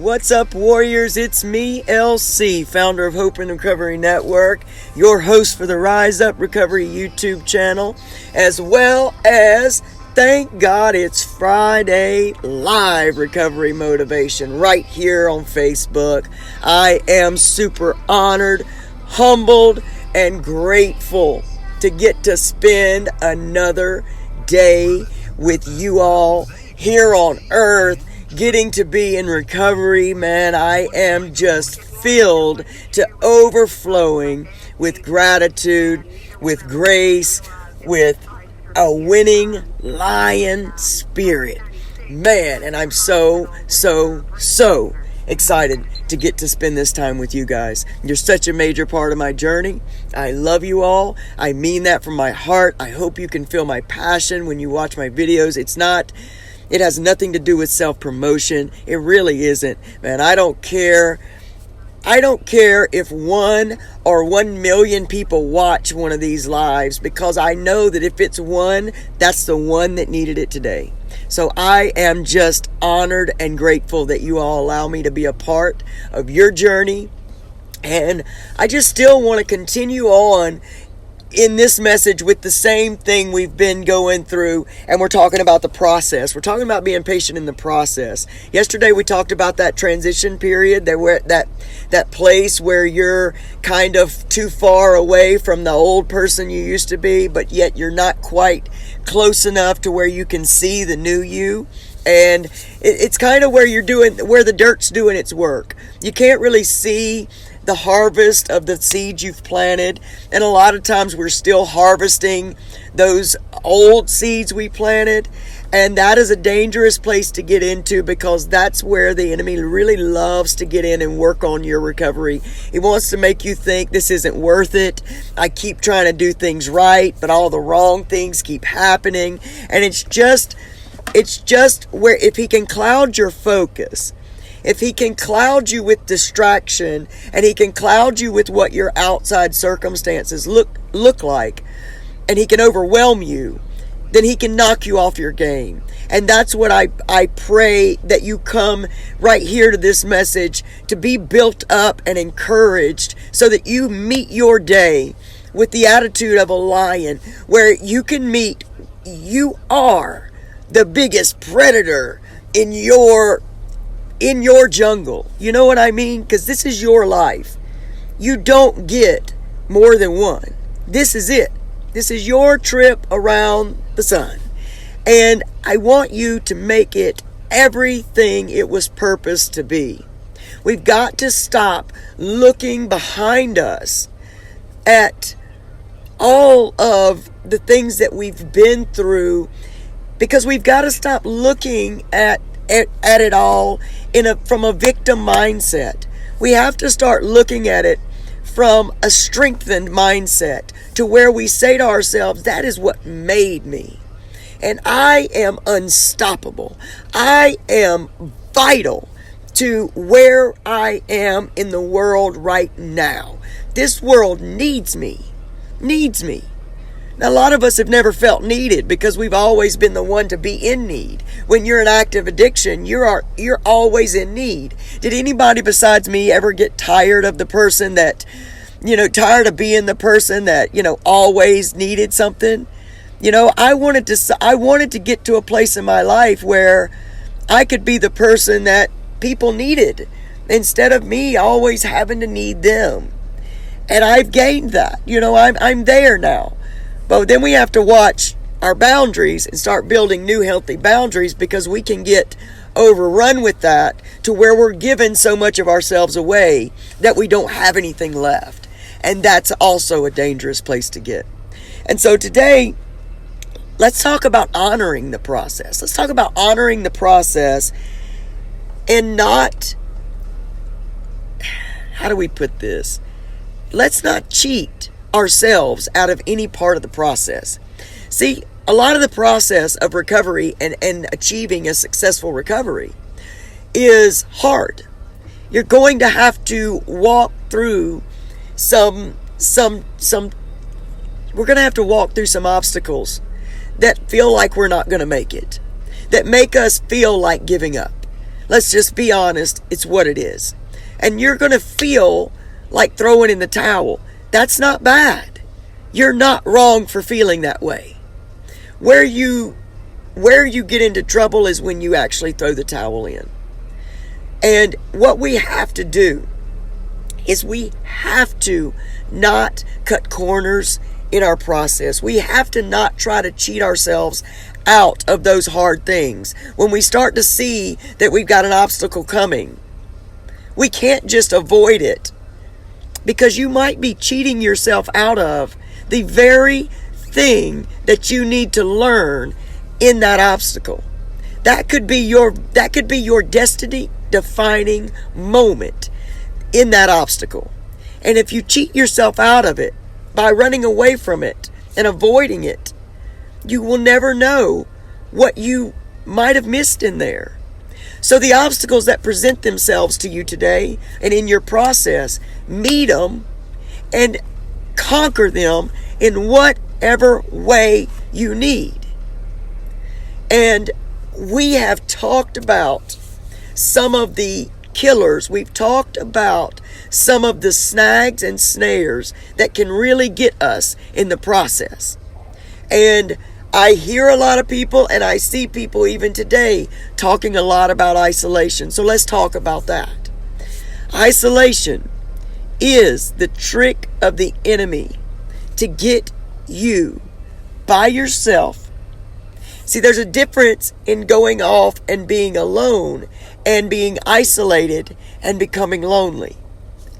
What's up, warriors? It's me, LC, founder of Hope and Recovery Network, your host for the Rise Up Recovery YouTube channel, as well as, thank God it's Friday, live recovery motivation right here on Facebook. I am super honored, humbled, and grateful to get to spend another day with you all here on earth, getting to be in recovery. Man, I am just filled to overflowing with gratitude, with grace, with a winning lion spirit. Man, and I'm so excited to get to spend this time with you guys. You're such a major part of my journey. I love you all. I mean that from my heart. I hope you can feel my passion when you watch my videos. It has nothing to do with self-promotion. It really isn't. Man, I don't care if 1 or 1 million people watch one of these lives, because I know that if it's one, that's the one that needed it today. So I am just honored and grateful that you all allow me to be a part of your journey. And I just still want to continue on in this message with the same thing we've been going through, and we're talking about the process. We're talking about being patient in the process. Yesterday we talked about that transition period, that place where you're kind of too far away from the old person you used to be, but yet you're not quite close enough to where you can see the new you. And it's kind of where the dirt's doing its work. You can't really see the harvest of the seeds you've planted, and a lot of times we're still harvesting those old seeds we planted, and that is a dangerous place to get into, because that's where the enemy really loves to get in and work on your recovery. He wants to make you think this isn't worth it. I keep trying to do things right, but all the wrong things keep happening, and it's just where if he can cloud your focus, if he can cloud you with distraction, and he can cloud you with what your outside circumstances look like, and he can overwhelm you, then he can knock you off your game. And that's what I pray that you come right here to this message to be built up and encouraged, so that you meet your day with the attitude of a lion, where you are the biggest predator in your jungle. You know what I mean? Because this is your life. You don't get more than one. This is it. This is your trip around the sun. And I want you to make it everything it was purposed to be. We've got to stop looking behind us at all of the things that we've been through, because we've got to stop looking at it all from a victim mindset. We have to start looking at it from a strengthened mindset, to where we say to ourselves, that is what made me. And I am unstoppable. I am vital to where I am in the world right now. This world needs me. Now, a lot of us have never felt needed, because we've always been the one to be in need. When you're in active addiction, you're always in need. Did anybody besides me ever get tired of the person that, tired of being the person that, always needed something? I wanted to get to a place in my life where I could be the person that people needed, instead of me always having to need them. And I've gained that. I'm there now. But then we have to watch our boundaries and start building new healthy boundaries, because we can get overrun with that to where we're giving so much of ourselves away that we don't have anything left. And that's also a dangerous place to get. And so today, let's talk about honoring the process. Let's talk about honoring the process, and not, how do we put this? Let's not cheat ourselves out of any part of the process. See, a lot of the process of recovery and achieving a successful recovery is hard. You're going to have to walk through we're going to have to walk through some obstacles that feel like we're not going to make it, that make us feel like giving up. Let's just be honest, it's what it is. And you're going to feel like throwing in the towel. That's not bad. You're not wrong for feeling that way. Where you get into trouble is when you actually throw the towel in. And what we have to do is we have to not cut corners in our process. We have to not try to cheat ourselves out of those hard things. When we start to see that we've got an obstacle coming, we can't just avoid it, because you might be cheating yourself out of the very thing that you need to learn in that obstacle. That could be your destiny defining moment in that obstacle. And if you cheat yourself out of it by running away from it and avoiding it, you will never know what you might have missed in there. So the obstacles that present themselves to you today and in your process, meet them and conquer them in whatever way you need. And we have talked about some of the killers. We've talked about some of the snags and snares that can really get us in the process. And I hear a lot of people, and I see people even today talking a lot about isolation. So let's talk about that. Isolation is the trick of the enemy to get you by yourself. See, there's a difference in going off and being alone and being isolated and becoming lonely.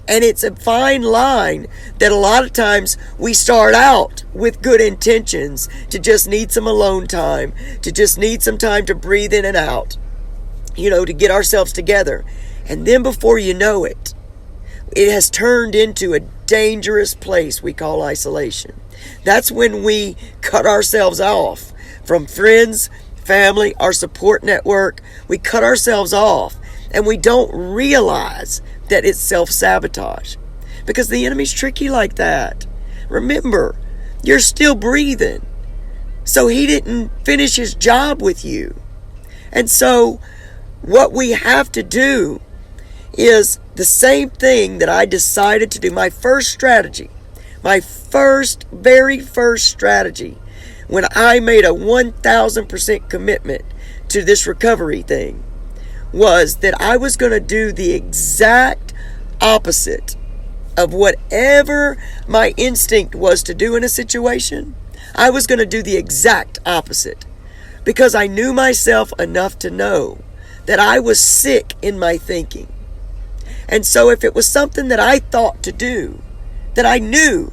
And it's a fine line that a lot of times we start out with good intentions, to just need some alone time, to just need some time to breathe in and out, to get ourselves together. And then before you know it, it has turned into a dangerous place we call isolation. That's when we cut ourselves off from friends, family, our support network. We cut ourselves off, and we don't realize that it's self-sabotage, because the enemy's tricky like that. Remember, you're still breathing, so he didn't finish his job with you. And so what we have to do is the same thing that I decided to do. My very first strategy, when I made a 1,000% commitment to this recovery thing, was that I was going to do the exact opposite of whatever my instinct was to do in a situation. I was going to do the exact opposite, because I knew myself enough to know that I was sick in my thinking. And so if it was something that I thought to do, that I knew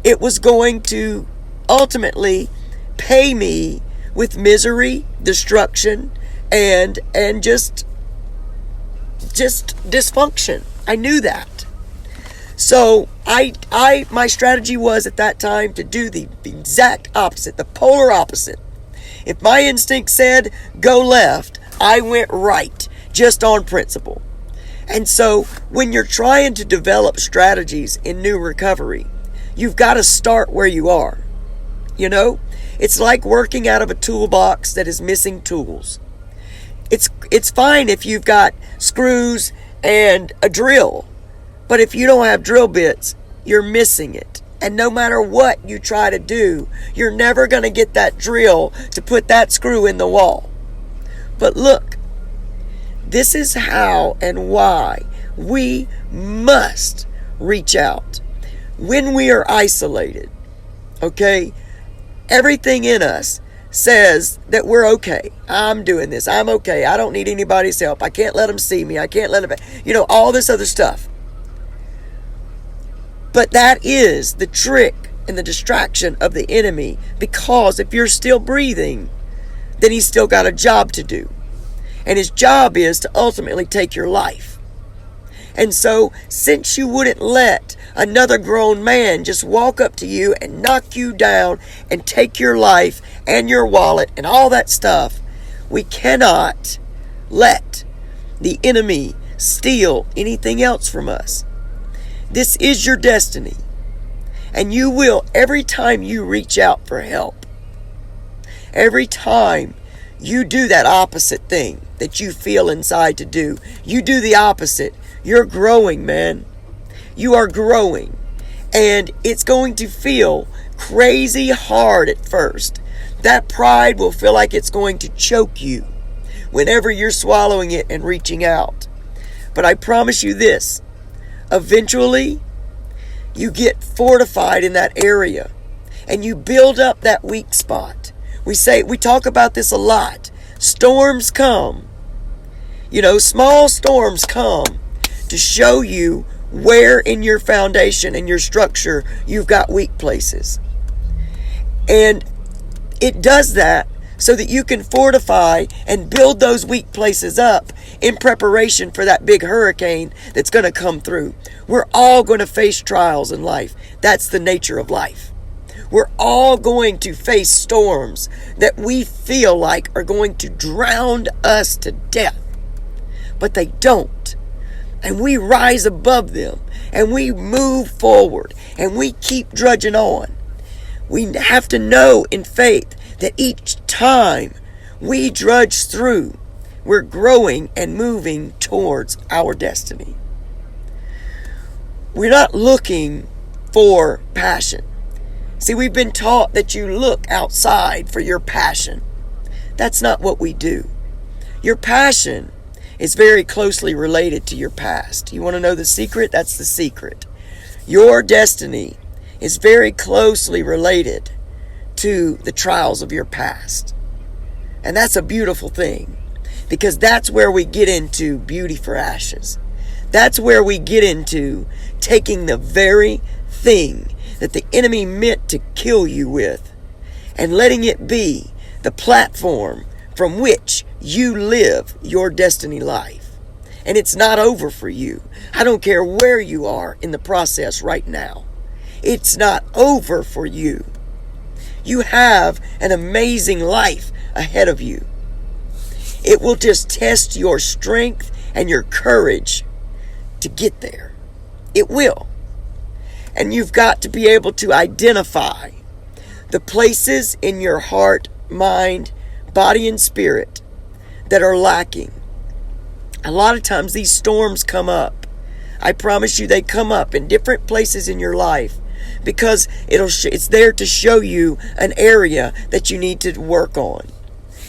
it was going to ultimately pay me with misery, destruction, and just dysfunction. I knew that. So my strategy was at that time to do the exact opposite, the polar opposite. If my instinct said go left, I went right, just on principle. And so when you're trying to develop strategies in new recovery, you've got to start where you are. It's like working out of a toolbox that is missing tools. It's fine if you've got screws and a drill, but if you don't have drill bits, you're missing it. And no matter what you try to do, you're never going to get that drill to put that screw in the wall. But look, this is how and why we must reach out when we are isolated. Okay? Everything in us says that we're okay. I'm doing this. I'm okay. I don't need anybody's help. I can't let them see me. I can't let them, all this other stuff. But that is the trick and the distraction of the enemy, because if you're still breathing, then he's still got a job to do. And his job is to ultimately take your life. And so, since you wouldn't let another grown man just walk up to you and knock you down and take your life and your wallet and all that stuff, we cannot let the enemy steal anything else from us. This is your destiny. And you will, every time you reach out for help, every time you do that opposite thing that you feel inside to do. You do the opposite. You're growing, man. You are growing. And it's going to feel crazy hard at first. That pride will feel like it's going to choke you whenever you're swallowing it and reaching out. But I promise you this, eventually you get fortified in that area and you build up that weak spot. We talk about this a lot. Storms come. Small storms come to show you where in your foundation and your structure you've got weak places. And it does that so that you can fortify and build those weak places up in preparation for that big hurricane that's going to come through. We're all going to face trials in life. That's the nature of life. We're all going to face storms that we feel like are going to drown us to death. But they don't. And we rise above them. And we move forward. And we keep drudging on. We have to know in faith that each time we drudge through, we're growing and moving towards our destiny. We're not looking for passion. See, we've been taught that you look outside for your passion. That's not what we do. Your passion is very closely related to your past. You want to know the secret? That's the secret. Your destiny is very closely related to the trials of your past. And that's a beautiful thing, because that's where we get into beauty for ashes. That's where we get into taking the very thing that the enemy meant to kill you with and letting it be the platform from which you live your destiny life. And it's not over for you. I don't care where you are in the process right now. It's not over for you. You have an amazing life ahead of you. It will just test your strength and your courage to get there. It will. And you've got to be able to identify the places in your heart, mind, body, and spirit that are lacking. A lot of times these storms come up. I promise you they come up in different places in your life because it's there to show you an area that you need to work on.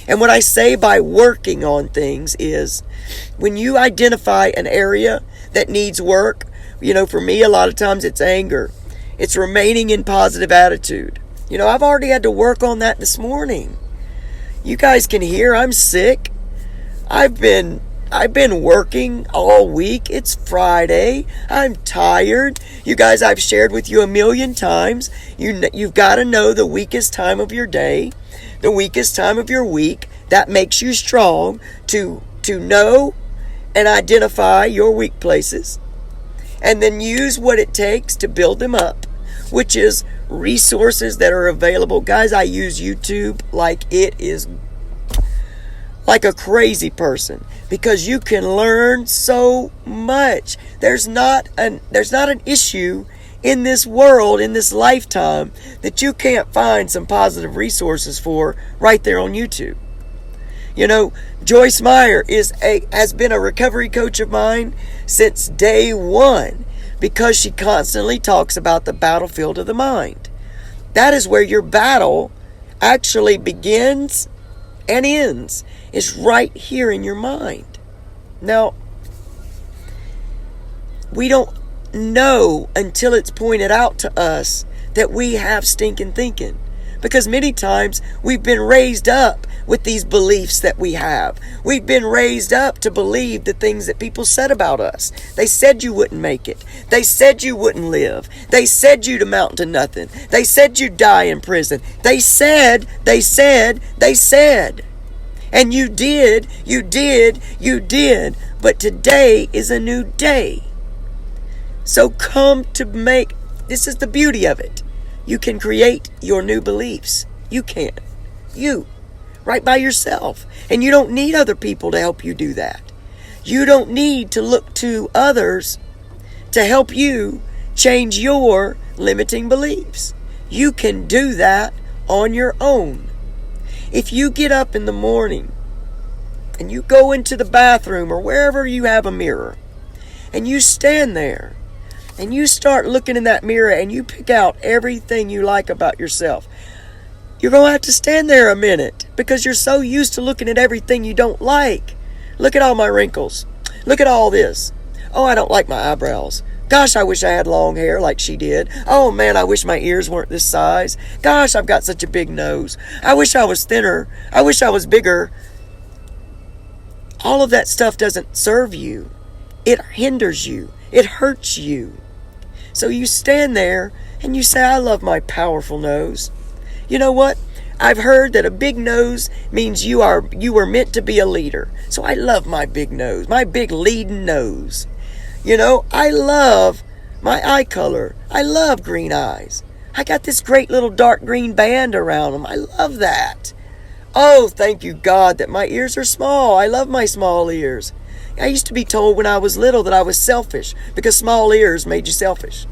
And what I say by working on things is when you identify an area that needs work, for me, a lot of times it's anger. It's remaining in positive attitude. I've already had to work on that this morning. You guys can hear I'm sick. I've been working all week. It's Friday. I'm tired. You guys, I've shared with you a million times. You've got to know the weakest time of your day, the weakest time of your week. That makes you strong to know and identify your weak places, and then use what it takes to build them up, which is resources that are available. Guys, I use YouTube like it is like a crazy person because you can learn so much. There's not an issue in this world, in this lifetime, that you can't find some positive resources for right there on YouTube. Joyce Meyer has been a recovery coach of mine since day one because she constantly talks about the battlefield of the mind. That is where your battle actually begins and ends. It's right here in your mind. Now, we don't know until it's pointed out to us that we have stinking thinking. Because many times we've been raised up with these beliefs that we have. We've been raised up to believe the things that people said about us. They said you wouldn't make it. They said you wouldn't live. They said you'd amount to nothing. They said you'd die in prison. They said. And you did. But today is a new day. So this is the beauty of it. You can create your new beliefs. You can. Right by yourself. And you don't need other people to help you do that. You don't need to look to others to help you change your limiting beliefs. You can do that on your own. If you get up in the morning and you go into the bathroom or wherever you have a mirror, and you stand there and you start looking in that mirror and you pick out everything you like about yourself, you're going to have to stand there a minute because you're so used to looking at everything you don't like. Look at all my wrinkles. Look at all this. Oh, I don't like my eyebrows. Gosh, I wish I had long hair like she did. Oh man, I wish my ears weren't this size. Gosh, I've got such a big nose. I wish I was thinner. I wish I was bigger. All of that stuff doesn't serve you. It hinders you. It hurts you. So you stand there and you say, I love my powerful nose. You know what? I've heard that a big nose means you were meant to be a leader. So I love my big nose, my big leading nose. You know, I love my eye color. I love green eyes. I got this great little dark green band around them. I love that. Oh, thank you, God, that my ears are small. I love my small ears. I used to be told when I was little that I was selfish because small ears made you selfish.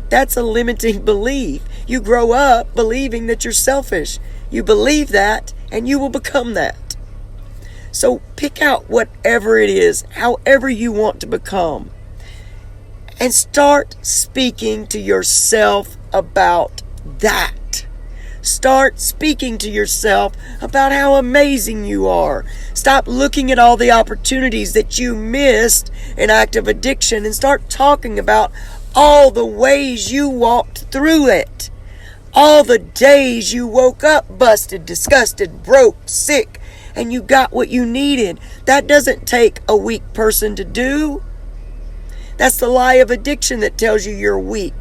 That's a limiting belief. You grow up believing that you're selfish. You believe that, and you will become that. So pick out whatever it is, however you want to become, and start speaking to yourself about that. Start speaking to yourself about how amazing you are. Stop looking at all the opportunities that you missed in active addiction and start talking about all the ways you walked through it. All the days you woke up busted, disgusted, broke, sick, and you got what you needed. That doesn't take a weak person to do. That's the lie of addiction that tells you you're weak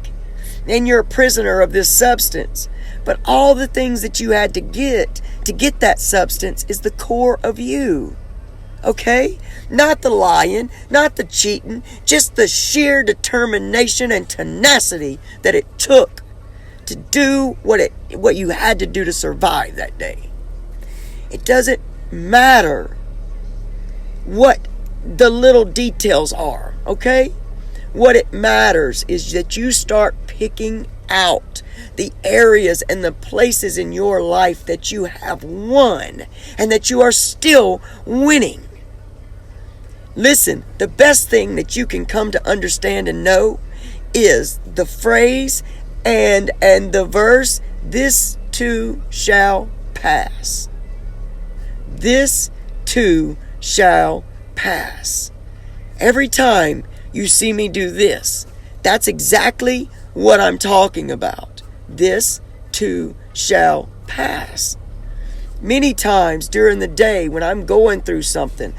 and you're a prisoner of this substance. But all the things that you had to get that substance is the core of you. Okay? Not the lying, not the cheating, just the sheer determination and tenacity that it took to do what you had to do to survive that day. It doesn't matter what the little details are, okay? What it matters is that you start picking out the areas and the places in your life that you have won and that you are still winning. Listen, the best thing that you can come to understand and know is the phrase and the verse, this too shall pass. This too shall pass. Every time you see me do this, that's exactly what I'm talking about. This too shall pass. Many times during the day when I'm going through something,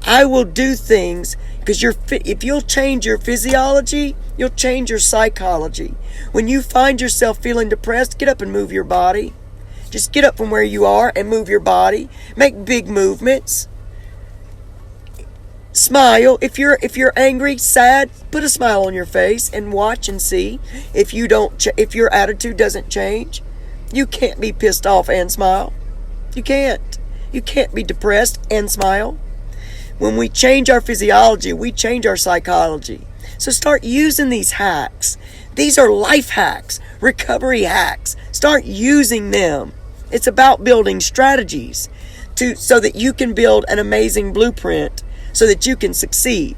I will do things because if you'll change your physiology, you'll change your psychology. When you find yourself feeling depressed, get up and move your body. Just get up from where you are and move your body. Make big movements. Smile. If you're angry, sad, put a smile on your face and watch and see. If your attitude doesn't change, you can't be pissed off and smile. You can't. You can't be depressed and smile. When we change our physiology, we change our psychology. So start using these hacks. These are life hacks, recovery hacks. Start using them. It's about building strategies so that you can build an amazing blueprint so that you can succeed.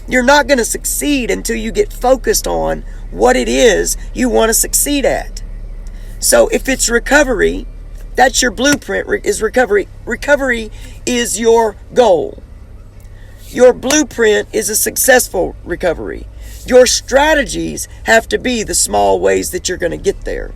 You're not going to succeed until you get focused on what it is you want to succeed at. So if it's recovery, that's your blueprint, is recovery. Recovery is your goal. Your blueprint is a successful recovery. Your strategies have to be the small ways that you're going to get there.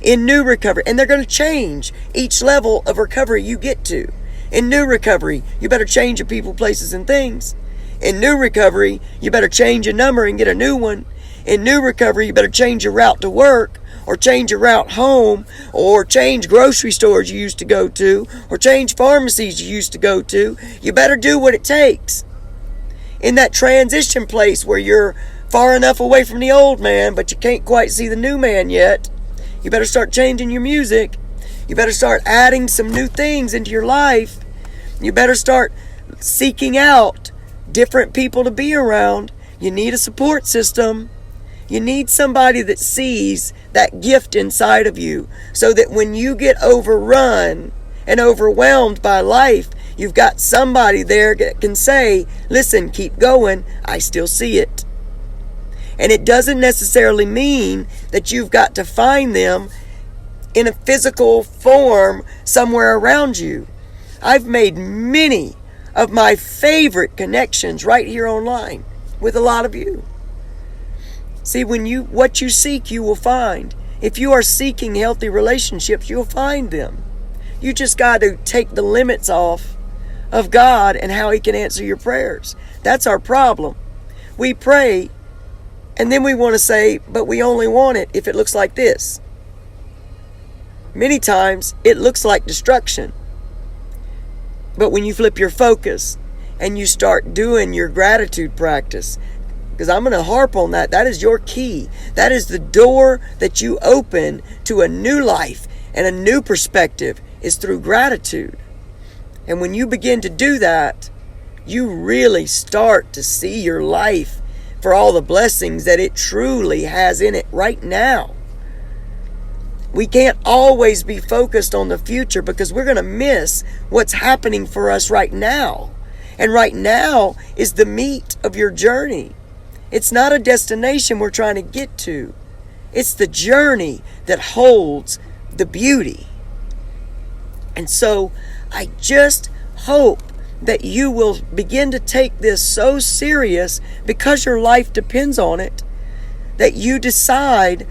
In new recovery, and they're going to change each level of recovery you get to. In new recovery, you better change your people, places, and things. In new recovery, you better change your number and get a new one. In new recovery, you better change your route to work, or change your route home, or change grocery stores you used to go to, or change pharmacies you used to go to. You better do what it takes. In that transition place where you're far enough away from the old man, but you can't quite see the new man yet, you better start changing your music. You better start adding some new things into your life. You better start seeking out different people to be around. You need a support system. You need somebody that sees that gift inside of you, so that when you get overrun and overwhelmed by life, you've got somebody there that can say, listen, keep going, I still see it. And it doesn't necessarily mean that you've got to find them in a physical form somewhere around you. I've made many of my favorite connections right here online with a lot of you. See, what you seek, you will find. If you are seeking healthy relationships, you'll find them. You just got to take the limits off of God and how He can answer your prayers. That's our problem. We pray, and then we want to say, but we only want it if it looks like this. Many times, it looks like destruction. But when you flip your focus and you start doing your gratitude practice, because I'm going to harp on that. That is your key. That is the door that you open to a new life and a new perspective, is through gratitude. And when you begin to do that, you really start to see your life for all the blessings that it truly has in it right now. We can't always be focused on the future, because we're going to miss what's happening for us right now. And right now is the meat of your journey. It's not a destination we're trying to get to. It's the journey that holds the beauty. And so I just hope that you will begin to take this so serious, because your life depends on it, that you decide,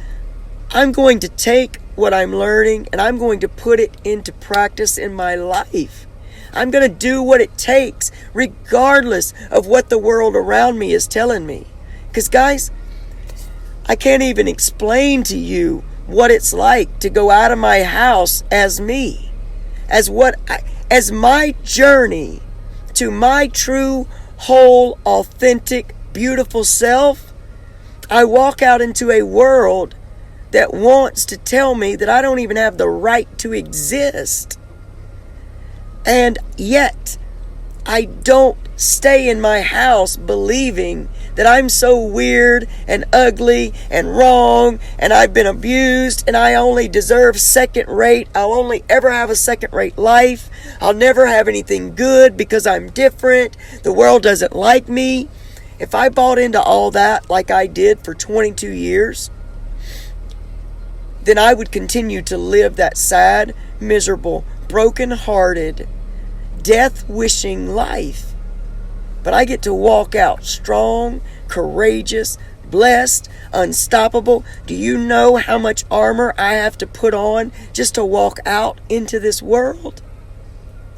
I'm going to take what I'm learning and I'm going to put it into practice in my life. I'm going to do what it takes, regardless of what the world around me is telling me. Because guys, I can't even explain to you what it's like to go out of my house as me, as my journey to my true, whole, authentic, beautiful self. I walk out into a world that wants to tell me that I don't even have the right to exist. And yet, I don't stay in my house believing that I'm so weird and ugly and wrong and I've been abused and I only deserve second rate. I'll only ever have a second rate life. I'll never have anything good because I'm different. The world doesn't like me. If I bought into all that like I did for 22 years, then I would continue to live that sad, miserable, broken-hearted, death-wishing life. But I get to walk out strong, courageous, blessed, unstoppable. Do you know how much armor I have to put on just to walk out into this world?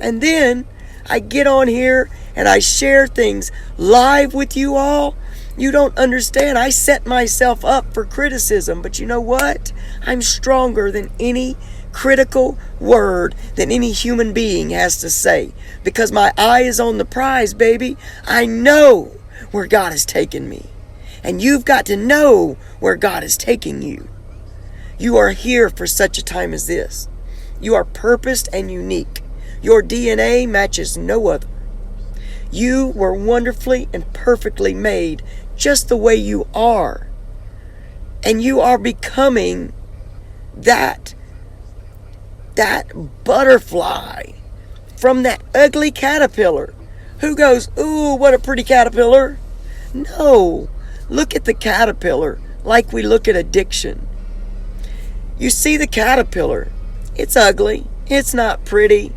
And then I get on here and I share things live with you all. You don't understand. I set myself up for criticism, but you know what? I'm stronger than any critical word that any human being has to say, because my eye is on the prize, baby. I know where God has taken me, and you've got to know where God is taking you. You are here for such a time as this. You are purposed and unique. Your DNA matches no other. You were wonderfully and perfectly made just the way you are. And you are becoming that butterfly from that ugly caterpillar. Who goes, ooh, what a pretty caterpillar? No, look at the caterpillar like we look at addiction. You see the caterpillar. It's ugly. It's not pretty.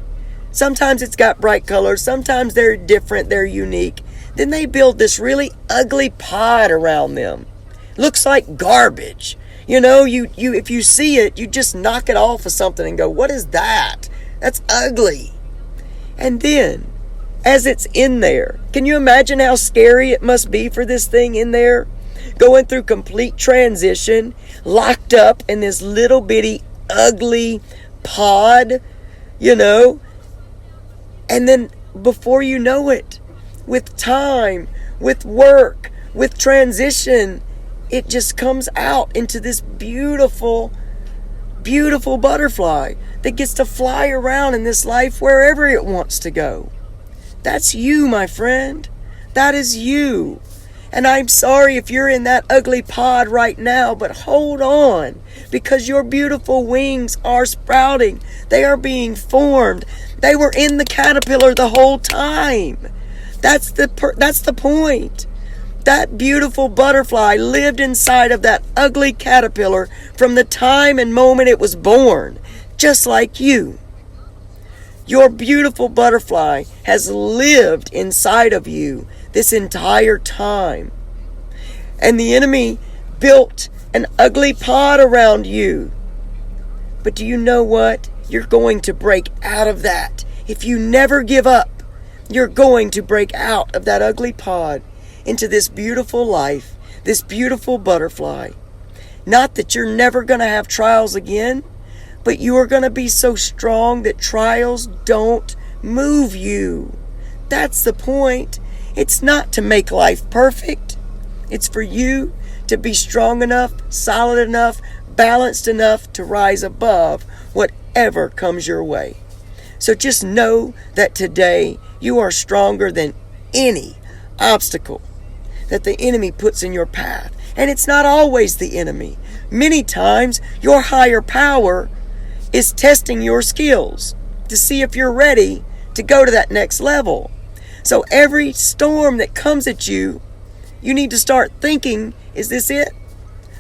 Sometimes it's got bright colors. Sometimes they're different. They're unique. Then they build this really ugly pod around them. Looks like garbage. You know, you if you see it, you just knock it off of something and go, what is that? That's ugly. And then, as it's in there, can you imagine how scary it must be for this thing in there? Going through complete transition, locked up in this little bitty ugly pod, you know? And then before you know it, with time, with work, with transition, it just comes out into this beautiful, beautiful butterfly that gets to fly around in this life wherever it wants to go. That's you, my friend. That is you. And I'm sorry if you're in that ugly pod right now, but hold on, because your beautiful wings are sprouting. They are being formed. They were in the caterpillar the whole time. That's the point. That beautiful butterfly lived inside of that ugly caterpillar from the time and moment it was born, just like you. Your beautiful butterfly has lived inside of you this entire time. And the enemy built an ugly pod around you. But do you know what? You're going to break out of that. If you never give up, you're going to break out of that ugly pod into this beautiful life, this beautiful butterfly. Not that you're never going to have trials again, but you are going to be so strong that trials don't move you. That's the point. It's not to make life perfect. It's for you to be strong enough, solid enough, balanced enough to rise above whatever comes your way. So just know that today you are stronger than any obstacle that the enemy puts in your path. And it's not always the enemy. Many times your higher power is testing your skills to see if you're ready to go to that next level. So every storm that comes at you, you need to start thinking, is this it?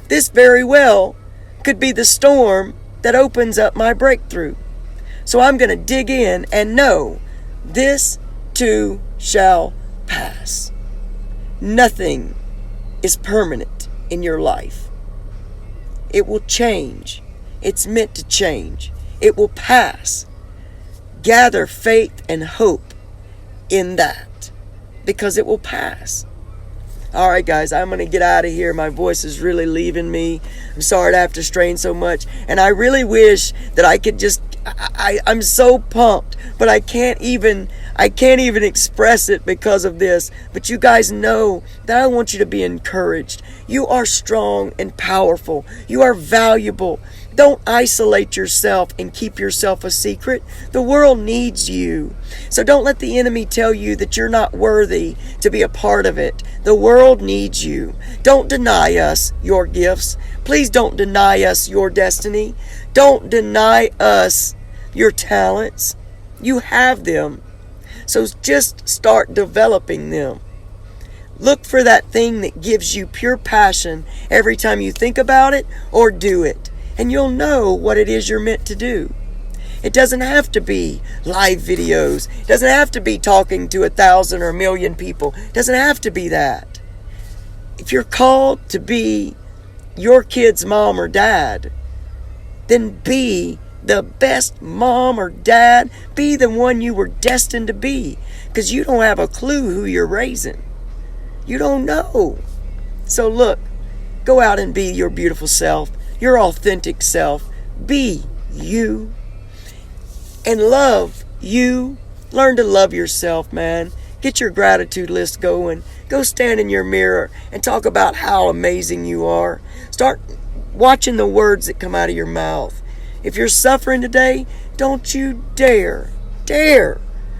This very well could be the storm that opens up my breakthrough. So I'm going to dig in and know this too shall pass. Nothing is permanent in your life. It will change. It's meant to change. It will pass. Gather faith and hope in that, because it will pass. All right, guys, I'm going to get out of here. My voice is really leaving me. I'm sorry to have to strain so much. And I really wish that I could just, I'm so pumped, but I can't even express it because of this. But you guys know that I want you to be encouraged. You are strong and powerful. You are valuable. Don't isolate yourself and keep yourself a secret. The world needs you. So don't let the enemy tell you that you're not worthy to be a part of it. The world needs you. Don't deny us your gifts. Please don't deny us your destiny. Don't deny us your talents. You have them. So just start developing them. Look for that thing that gives you pure passion every time you think about it or do it. And you'll know what it is you're meant to do. It doesn't have to be live videos. It doesn't have to be talking to 1,000 or 1,000,000 people. It doesn't have to be that. If you're called to be your kid's mom or dad, then be the best mom or dad. Be the one you were destined to be, because you don't have a clue who you're raising. You don't know. So look, go out and be your beautiful self, your authentic self. Be you. And love you. Learn to love yourself, man. Get your gratitude list going. Go stand in your mirror and talk about how amazing you are. Start watching the words that come out of your mouth. If you're suffering today, don't you dare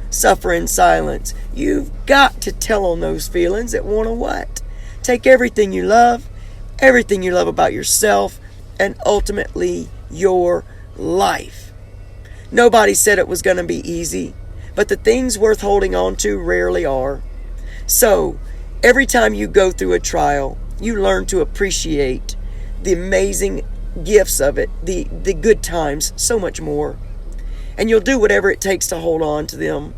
suffer in silence. You've got to tell on those feelings that want to what? Take everything you love about yourself, and ultimately your life. Nobody said it was going to be easy, but the things worth holding on to rarely are. So, every time you go through a trial, you learn to appreciate the amazing gifts of it, the good times, so much more. And you'll do whatever it takes to hold on to them.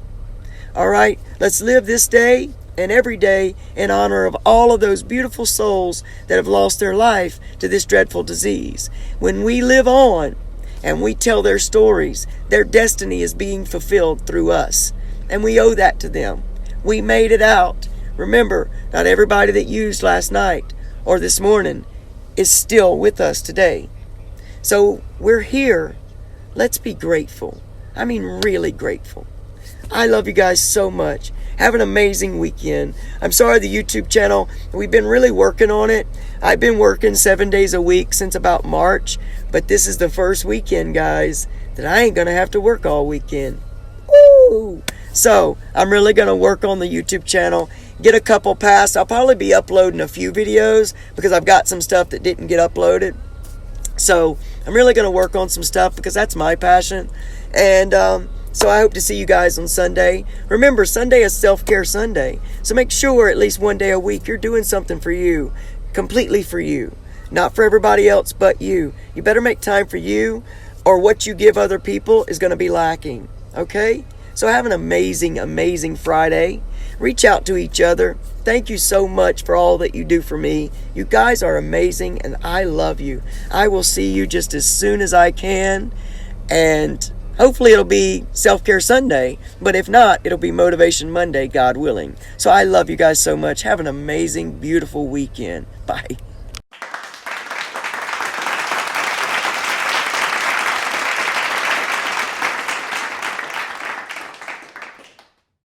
All right, let's live this day and every day in honor of all of those beautiful souls that have lost their life to this dreadful disease. When we live on and we tell their stories, their destiny is being fulfilled through us. And we owe that to them. We made it out. Remember, not everybody that used last night or this morning is still with us today. So we're here. Let's be grateful. I mean, really grateful. I love you guys so much. Have an amazing weekend. I'm sorry, the YouTube channel, we've been really working on it. I've been working 7 days a week since about March, but this is the first weekend, guys, that I ain't gonna have to work all weekend. Woo! So I'm really gonna work on the YouTube channel, get a couple past. I'll probably be uploading a few videos because I've got some stuff that didn't get uploaded. So I'm really going to work on some stuff because that's my passion. And so I hope to see you guys on Sunday. Remember, Sunday is Self-Care Sunday. So make sure at least one day a week you're doing something for you, completely for you. Not for everybody else but you. You better make time for you, or what you give other people is going to be lacking. Okay? So have an amazing, amazing Friday. Reach out to each other. Thank you so much for all that you do for me. You guys are amazing, and I love you. I will see you just as soon as I can. And hopefully it'll be Self-Care Sunday. But if not, it'll be Motivation Monday, God willing. So I love you guys so much. Have an amazing, beautiful weekend. Bye.